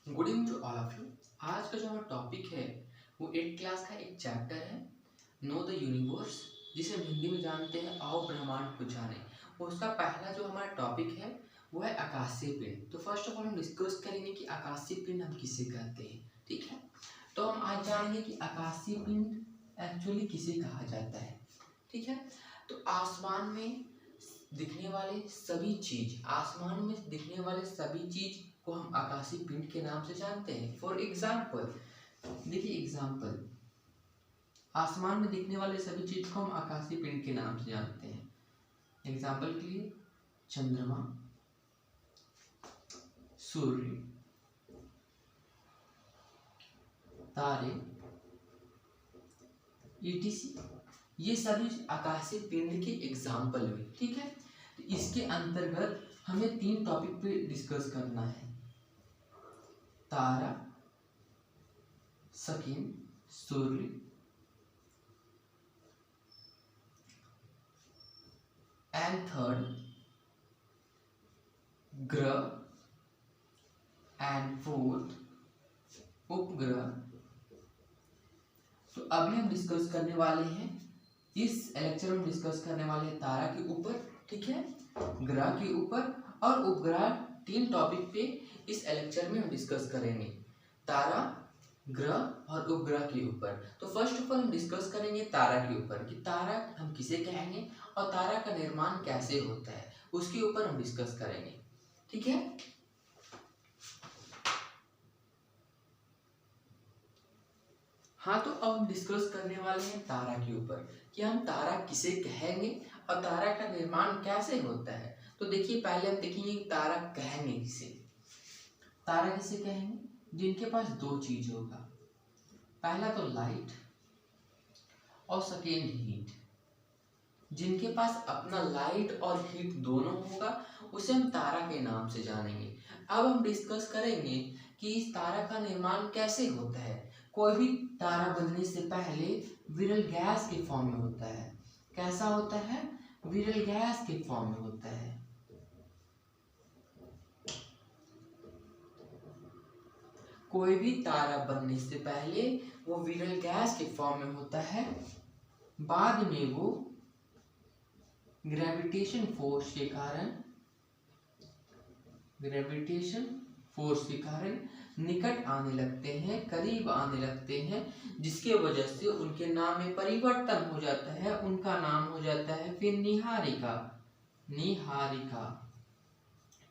Good evening to all of you. आज का जो हमारा टॉपिक है वो 8th क्लास का एक चैप्टर है नो द यूनिवर्स, जिसे हम हिंदी में जानते हैं आओ ब्रह्मांड को जाने। उसका पहला जो हमारा टॉपिक है वो है आकाशीय पिंड। तो फर्स्ट ऑफ ऑल हम डिस्कस करेंगे कि आकाशीय पिंड हम किसे कहते हैं। ठीक है, तो हम आज जानेंगे कि आकाशीय पिंड एक्चुअली किसे कहा जाता है। ठीक है, तो आसमान में दिखने वाले सभी चीज को हम आकाशीय पिंड के नाम से जानते हैं। फॉर एग्जाम्पल देखिए, एग्जाम्पल आसमान में दिखने वाले सभी चीज को हम आकाशीय पिंड के नाम से जानते हैं। एग्जाम्पल के लिए चंद्रमा, सूर्य, तारे, etc, ये सभी आकाशीय पिंड के एग्जाम्पल हुए। ठीक है, तो इसके अंतर्गत हमें 3 टॉपिक पे डिस्कस करना है। तारा, सेकंड सूर्य, एंड थर्ड ग्रह, एंड फोर्थ उपग्रह। तो अभी हम डिस्कस करने वाले हैं, इस लेक्चर में डिस्कस करने वाले हैं तारा के ऊपर, ठीक है, ग्रह के ऊपर और उपग्रह। 3 टॉपिक पे इस लेक्चर में हम डिस्कस करेंगे, तारा, ग्रह और उपग्रह के ऊपर। तो फर्स्ट ऑफ ऑल हम डिस्कस करेंगे तारा के ऊपर कि तारा हम किसे कहेंगे और तारा का निर्माण कैसे होता है, उसके ऊपर हम डिस्कस करेंगे। ठीक है, हाँ, तो अब हम डिस्कस करने वाले हैं तारा के ऊपर कि हम तारा किसे कहेंगे और तारा का निर्माण कैसे होता है। तो देखिए, पहले हम देखेंगे तारा कहेंगे किसे। तारा किसे कहेंगे? जिनके पास 2 चीज होगा, पहला तो लाइट और सेकेंड हीट। जिनके पास अपना लाइट और हीट दोनों होगा उसे हम तारा के नाम से जानेंगे। अब हम डिस्कस करेंगे कि इस तारा का निर्माण कैसे होता है। कोई भी तारा बनने से पहले विरल गैस के फॉर्म में होता है। कैसा होता है? विरल गैस के फॉर्म में होता है। कोई भी तारा बनने से पहले वो विरल गैस के फॉर्म में होता है, बाद में वो ग्रेविटेशन फोर्स के कारण निकट आने लगते हैं, करीब आने लगते हैं, जिसके वजह से उनके नाम में परिवर्तन हो जाता है। उनका नाम हो जाता है फिर निहारिका।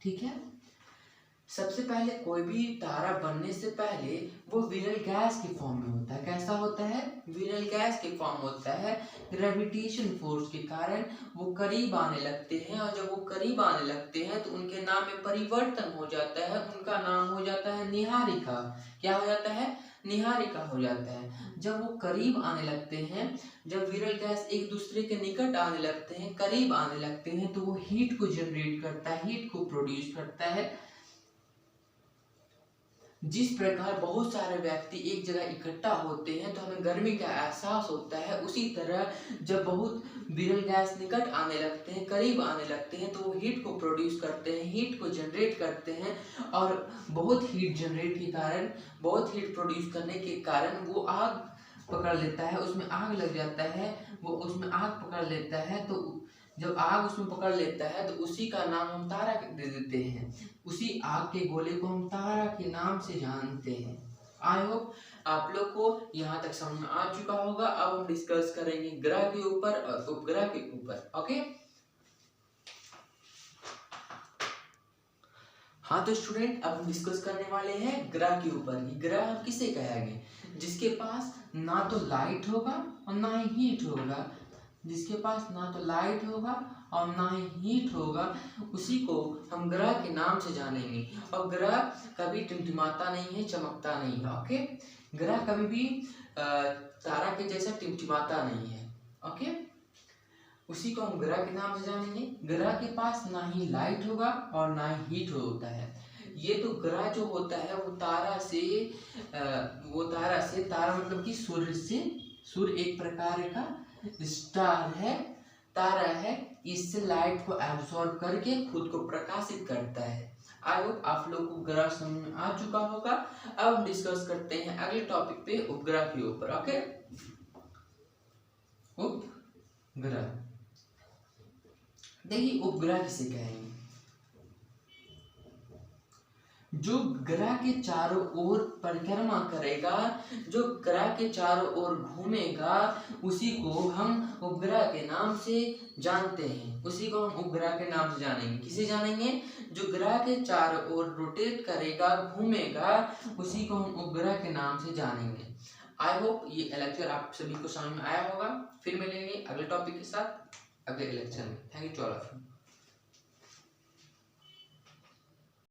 ठीक है, सबसे पहले कोई भी तारा बनने से पहले वो विरल गैस के फॉर्म में होता है। कैसा होता है? विरल गैस के फॉर्म होता है। ग्रेविटेशन फोर्स के कारण वो करीब आने लगते हैं, और जब वो करीब आने लगते हैं तो उनके नाम में परिवर्तन हो जाता है। उनका नाम हो जाता है निहारिका। क्या हो जाता है? निहारिका हो जाता है। जब वो करीब आने लगते हैं, जब विरल गैस एक दूसरे के निकट आने लगते हैं, करीब आने लगते हैं, तो वो हीट को जनरेट करता है, हीट को प्रोड्यूस करता है। जिस प्रकार बहुत सारे व्यक्ति एक जगह इकट्ठा होते हैं तो हमें गर्मी का एहसास होता है, उसी तरह जब बहुत विरल गैस निकट आने लगते हैं, करीब आने लगते हैं, तो वो हीट को प्रोड्यूस करते हैं, हीट को जनरेट करते हैं, और बहुत हीट जनरेट के कारण, बहुत हीट प्रोड्यूस करने के कारण वो आग पकड़ लेता है, उसमें आग लग जाता है। वो उसमें आग पकड़ लेता है, तो जब आग उसमें पकड़ लेता है तो उसी का नाम हम तारा दे देते हैं। उसी आग के गोले को हम तारा के नाम से जानते हैं। आई होप आप लोग को यहाँ तक समझ में आ चुका होगा। अब हम डिस्कस करेंगे ग्रह के ऊपर और उपग्रह के ऊपर। ओके, हाँ, तो स्टूडेंट अब हम डिस्कस करने वाले हैं ग्रह के ऊपर। ग्रह हम किसे कहेंगे? जिसके पास ना तो लाइट होगा और ना ही हीट होगा। जिसके पास ना तो लाइट होगा और ना ही हीट होगा, उसी को हम ग्रह के नाम से जानेंगे। और ग्रह कभी टिमटिमाता नहीं है, चमकता नहीं है। ओके, ग्रह कभी भी तारा के जैसा टिमटिमाता नहीं है। ओके, उसी को हम ग्रह के नाम से जानेंगे। ग्रह के पास ना ही लाइट होगा और ना ही हीट होता है। ये तो ग्रह जो होता है वो तारा से तारा मतलब कि सूर्य एक प्रकार का स्टार है, तारा है। इससे लाइट को एब्सॉर्ब करके खुद को प्रकाशित करता है। आई होप आप आप लोग को ग्रह समझ में आ चुका होगा। अब हम डिस्कस करते हैं अगले टॉपिक पे उपग्रह के ऊपर। ओके, उपग्रह। देखिए उपग्रह किसे कहेंगे? जो ग्रह के चारों ओर परिक्रमा करेगा, जो ग्रह के चारों ओर घूमेगा, उसी को हम उपग्रह के नाम से जानते हैं। उसी को हम उपग्रह के नाम से जानेंगे। किसे जानेंगे? जो ग्रह के चारों ओर रोटेट करेगा, घूमेगा, उसी को हम उपग्रह के नाम से जानेंगे। आई होप ये लेक्चर आप सभी को समझ में आया होगा। फिर मिलेंगे अगले टॉपिक के साथ अगले लेक्चर में। Thank you all of you.